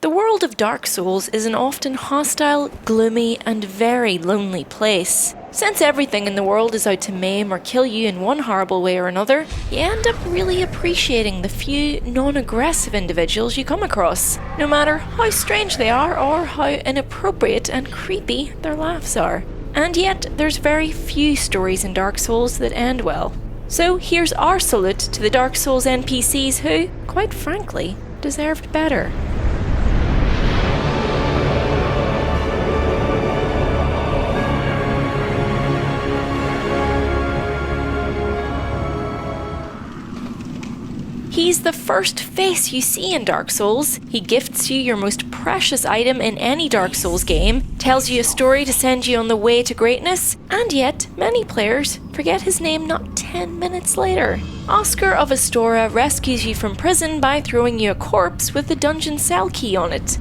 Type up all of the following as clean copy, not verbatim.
The world of Dark Souls is an often hostile, gloomy, and very lonely place. Since everything in the world is out to maim or kill you in one horrible way or another, you end up really appreciating the few non-aggressive individuals you come across, no matter how strange they are or how inappropriate and creepy their laughs are. And yet, there's very few stories in Dark Souls that end well. So here's our salute to the Dark Souls NPCs who, quite frankly, deserved better. He's the first face you see in Dark Souls. He gifts you your most precious item in any Dark Souls game, tells you a story to send you on the way to greatness, and yet many players forget his name not 10 minutes later. Oscar of Astora rescues you from prison by throwing you a corpse with the dungeon cell key on it.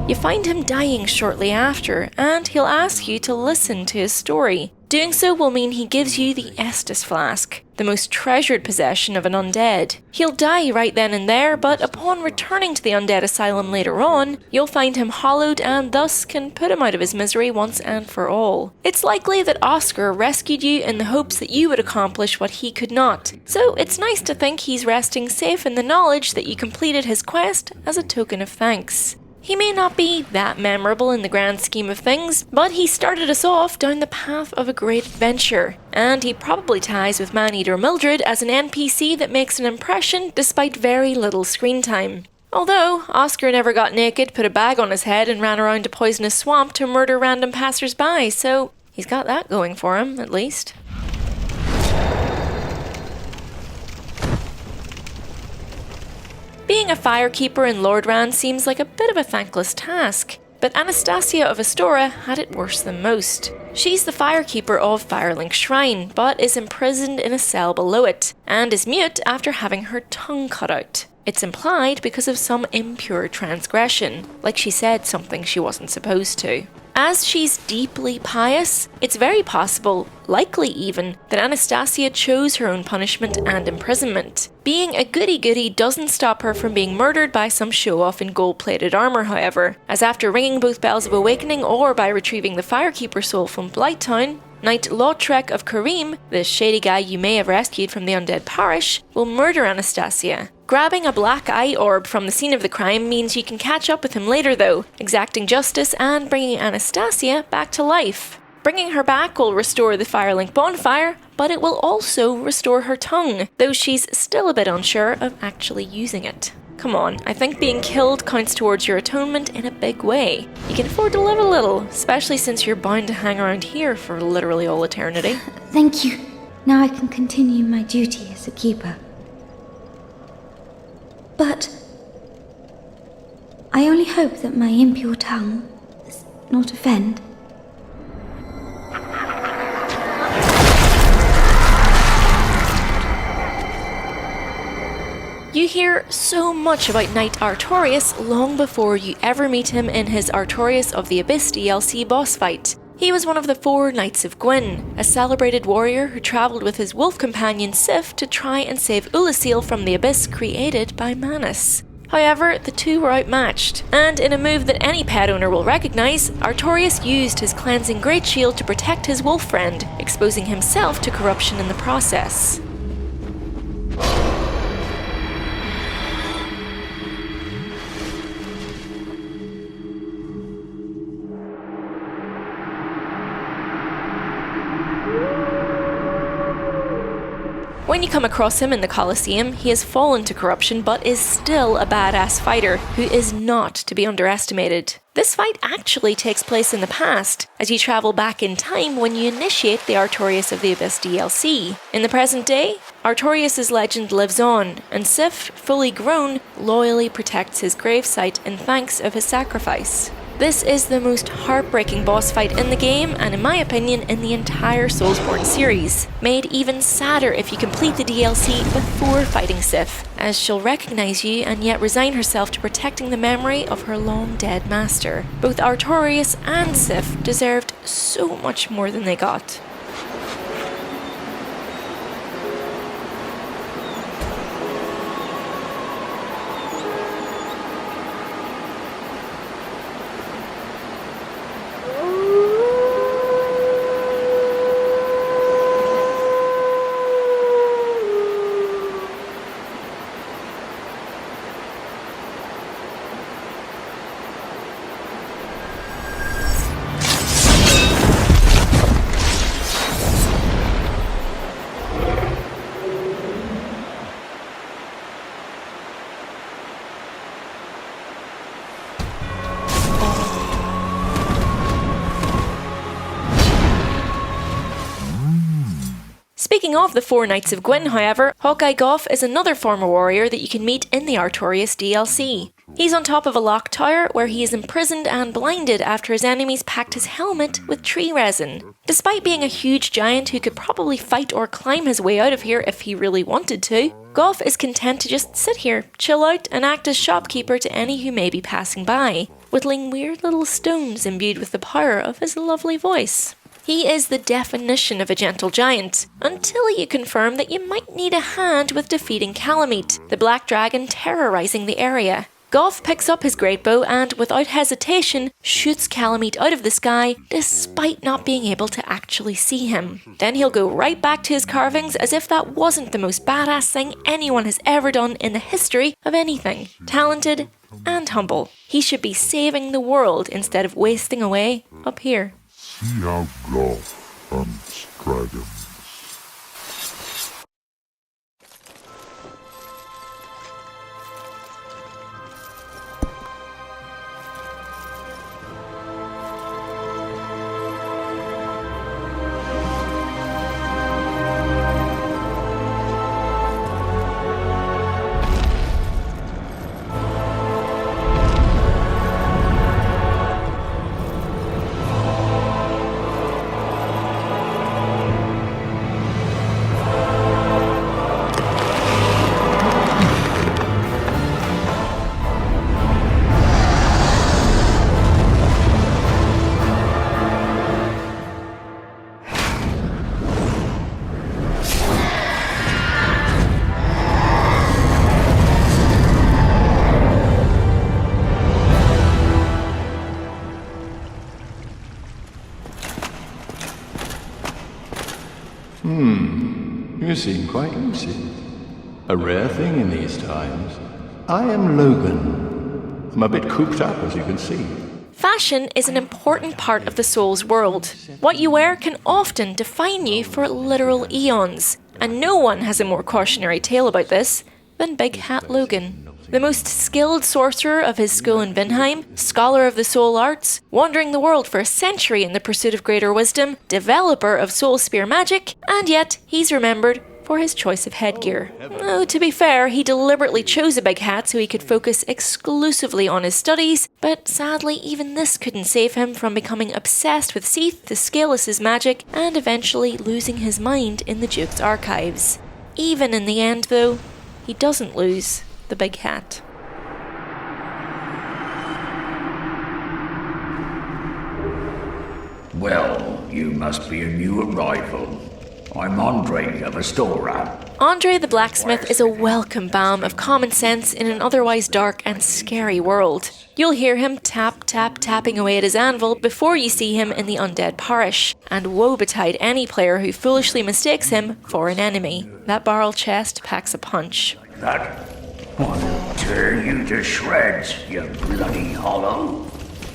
You find him dying shortly after, and he'll ask you to listen to his story. Doing so will mean he gives you the Estus Flask, the most treasured possession of an undead. He'll die right then and there, but upon returning to the undead asylum later on, you'll find him hollowed and thus can put him out of his misery once and for all. It's likely that Oscar rescued you in the hopes that you would accomplish what he could not, so it's nice to think he's resting safe in the knowledge that you completed his quest as a token of thanks. He may not be that memorable in the grand scheme of things, but he started us off down the path of a great adventure, and he probably ties with Man-Eater Mildred as an NPC that makes an impression despite very little screen time. Although, Oscar never got naked, put a bag on his head and ran around a poisonous swamp to murder random passers-by, so he's got that going for him, at least. Being a firekeeper in Lordran seems like a bit of a thankless task, but Anastasia of Astora had it worse than most. She's the firekeeper of Firelink Shrine, but is imprisoned in a cell below it, and is mute after having her tongue cut out. It's implied because of some impure transgression, like she said something she wasn't supposed to. As she's deeply pious, it's very possible, likely even, that Anastasia chose her own punishment and imprisonment. Being a goody-goody doesn't stop her from being murdered by some show-off in gold-plated armour, however, as after ringing both bells of awakening or by retrieving the Firekeeper soul from Blighttown, Knight Lautrec of Karim, the shady guy you may have rescued from the undead parish, will murder Anastasia. Grabbing a black eye orb from the scene of the crime means you can catch up with him later though, exacting justice and bringing Anastasia back to life. Bringing her back will restore the Firelink bonfire, but it will also restore her tongue, though she's still a bit unsure of actually using it. Come on, I think being killed counts towards your atonement in a big way. You can afford to live a little, especially since you're bound to hang around here for literally all eternity. Thank you. Now I can continue my duty as a keeper. But I only hope that my impure tongue does not offend. You hear so much about Knight Artorias long before you ever meet him in his Artorias of the Abyss DLC boss fight. He was one of the 4 Knights of Gwyn, a celebrated warrior who travelled with his wolf companion Sif to try and save Ulasil from the Abyss created by Manus. However, the two were outmatched, and in a move that any pet owner will recognise, Artorias used his cleansing great shield to protect his wolf friend, exposing himself to corruption in the process. When you come across him in the Colosseum, he has fallen to corruption but is still a badass fighter who is not to be underestimated. This fight actually takes place in the past, as you travel back in time when you initiate the Artorias of the Abyss DLC. In the present day, Artorias' legend lives on, and Sif, fully grown, loyally protects his gravesite in thanks of his sacrifice. This is the most heartbreaking boss fight in the game, and in my opinion, in the entire Soulsborne series. Made even sadder if you complete the DLC before fighting Sif, as she'll recognise you and yet resign herself to protecting the memory of her long-dead master. Both Artorias and Sif deserved so much more than they got. Speaking of the Four Knights of Gwyn, however, Hawkeye Goff is another former warrior that you can meet in the Artorias DLC. He's on top of a lock tower where he is imprisoned and blinded after his enemies packed his helmet with tree resin. Despite being a huge giant who could probably fight or climb his way out of here if he really wanted to, Goff is content to just sit here, chill out, and act as shopkeeper to any who may be passing by, whittling weird little stones imbued with the power of his lovely voice. He is the definition of a gentle giant, until you confirm that you might need a hand with defeating Calamite, the black dragon terrorising the area. Goff picks up his great bow and, without hesitation, shoots Calamite out of the sky, despite not being able to actually see him. Then he'll go right back to his carvings as if that wasn't the most badass thing anyone has ever done in the history of anything. Talented and humble. He should be saving the world instead of wasting away up here. See how Goff hunts dragons. You seem quite lucid. A rare thing in these times. I am Lugan. I'm a bit cooped up, as you can see. Fashion is an important part of the Souls world. What you wear can often define you for literal eons, and no one has a more cautionary tale about this than Big Hat Lugan. The most skilled sorcerer of his school in Vinheim, scholar of the soul arts, wandering the world for a century in the pursuit of greater wisdom, developer of soul spear magic, and yet he's remembered for his choice of headgear. Oh, to be fair, he deliberately chose a big hat so he could focus exclusively on his studies, but sadly even this couldn't save him from becoming obsessed with Seath to Scalus' magic and eventually losing his mind in the Duke's archives. Even in the end though, he doesn't lose the big hat. Well, you must be a new arrival. I'm Andre of Astora. Andre the blacksmith is a welcome balm of common sense in an otherwise dark and scary world. You'll hear him tapping away at his anvil before you see him in the undead parish, and woe betide any player who foolishly mistakes him for an enemy. That barrel chest packs a punch. That I'll tear you to shreds, you bloody hollow.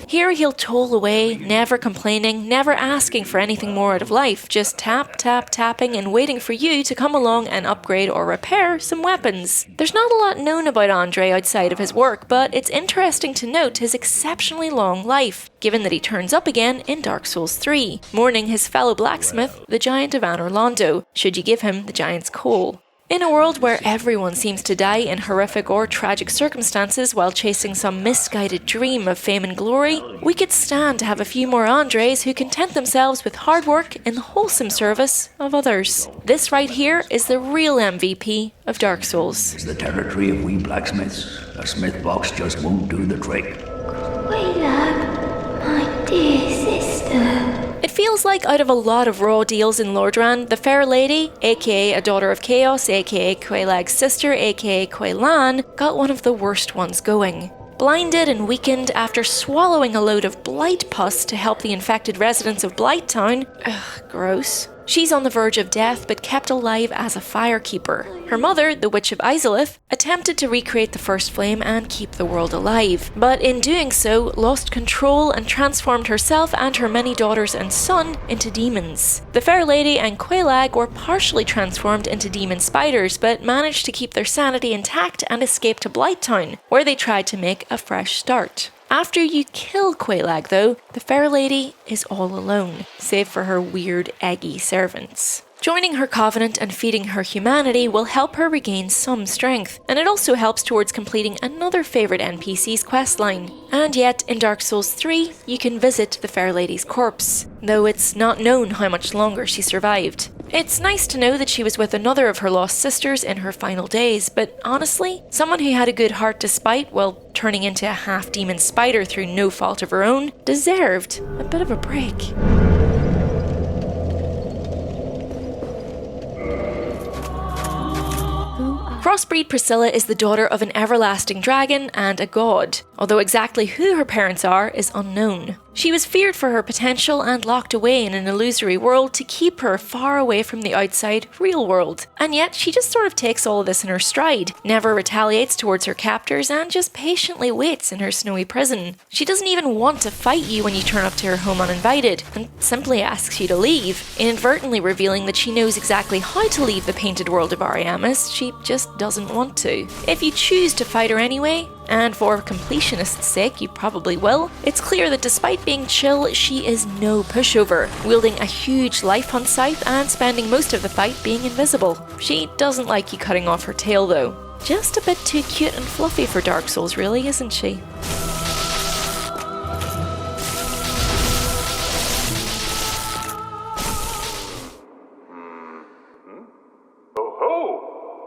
Here he'll toll away, never complaining, never asking for anything more out of life, just tapping and waiting for you to come along and upgrade or repair some weapons. There's not a lot known about Andre outside of his work, but it's interesting to note his exceptionally long life, given that he turns up again in Dark Souls 3, mourning his fellow blacksmith, the Giant of Anor Londo, should you give him the Giant's Coal. In a world where everyone seems to die in horrific or tragic circumstances while chasing some misguided dream of fame and glory, we could stand to have a few more Andres who content themselves with hard work in the wholesome service of others. This right here is the real MVP of Dark Souls. It's the territory of we blacksmiths. A smith box just won't do the trick. Quaylag, my dear sister. It feels like out of a lot of raw deals in Lordran, the Fair Lady, aka a Daughter of Chaos, aka Quaylag's sister, aka Quaylan, got one of the worst ones going. Blinded and weakened after swallowing a load of blight pus to help the infected residents of Blighttown. Ugh, gross. She's on the verge of death but kept alive as a firekeeper. Her mother, the Witch of Izalith, attempted to recreate the first flame and keep the world alive, but in doing so lost control and transformed herself and her many daughters and son into demons. The Fair Lady and Quaylag were partially transformed into demon spiders but managed to keep their sanity intact and escape to Blighttown, where they tried to make a fresh start. After you kill Quaylag though, the Fair Lady is all alone, save for her weird, eggy servants. Joining her covenant and feeding her humanity will help her regain some strength, and it also helps towards completing another favourite NPC's questline. And yet, in Dark Souls 3, you can visit the Fair Lady's corpse, though it's not known how much longer she survived. It's nice to know that she was with another of her lost sisters in her final days, but honestly, someone who had a good heart despite, well, turning into a half-demon spider through no fault of her own, deserved a bit of a break. Crossbreed Priscilla is the daughter of an everlasting dragon and a god, although exactly who her parents are is unknown. She was feared for her potential and locked away in an illusory world to keep her far away from the outside real world. And yet she just sort of takes all of this in her stride, never retaliates towards her captors, and just patiently waits in her snowy prison. She doesn't even want to fight you when you turn up to her home uninvited, and simply asks you to leave, inadvertently revealing that she knows exactly how to leave the painted world of Ariamis. She just doesn't want to. If you choose to fight her anyway, and for completionist's sake you probably will, it's clear that despite being chill, she is no pushover, wielding a huge life hunt scythe and spending most of the fight being invisible. She doesn't like you cutting off her tail though. Just a bit too cute and fluffy for Dark Souls really, isn't she?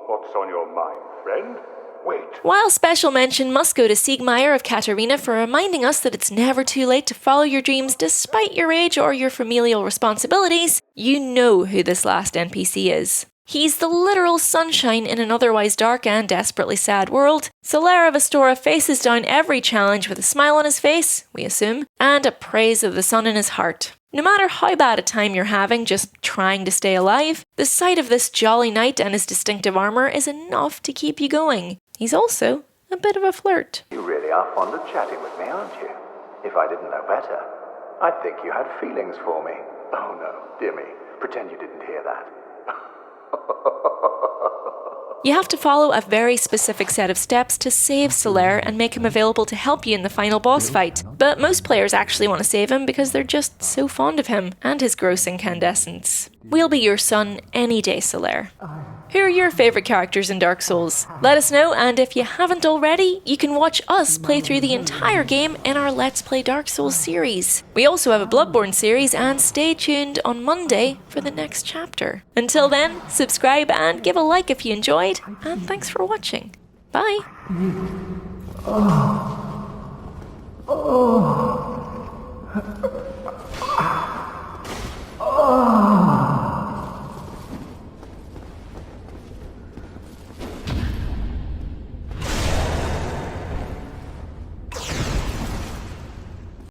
What's on your mind, friend? Wait. While special mention must go to Siegmeyer of Katarina for reminding us that it's never too late to follow your dreams despite your age or your familial responsibilities, you know who this last NPC is. He's the literal sunshine in an otherwise dark and desperately sad world. Solare of Astora faces down every challenge with a smile on his face, we assume, and a praise of the sun in his heart. No matter how bad a time you're having just trying to stay alive, the sight of this jolly knight and his distinctive armour is enough to keep you going. He's also a bit of a flirt. You really are fond of chatting with me, aren't you? If I didn't know better, I'd think you had feelings for me. Oh no, dear me, pretend you didn't hear that. You have to follow a very specific set of steps to save Solare and make him available to help you in the final boss fight. But most players actually want to save him because they're just so fond of him and his gross incandescence. We'll be your son any day, Solare. Who are your favourite characters in Dark Souls? Let us know, and if you haven't already, you can watch us play through the entire game in our Let's Play Dark Souls series. We also have a Bloodborne series, and stay tuned on Monday for the next chapter. Until then, subscribe and give a like if you enjoyed, and thanks for watching. Bye! Oh.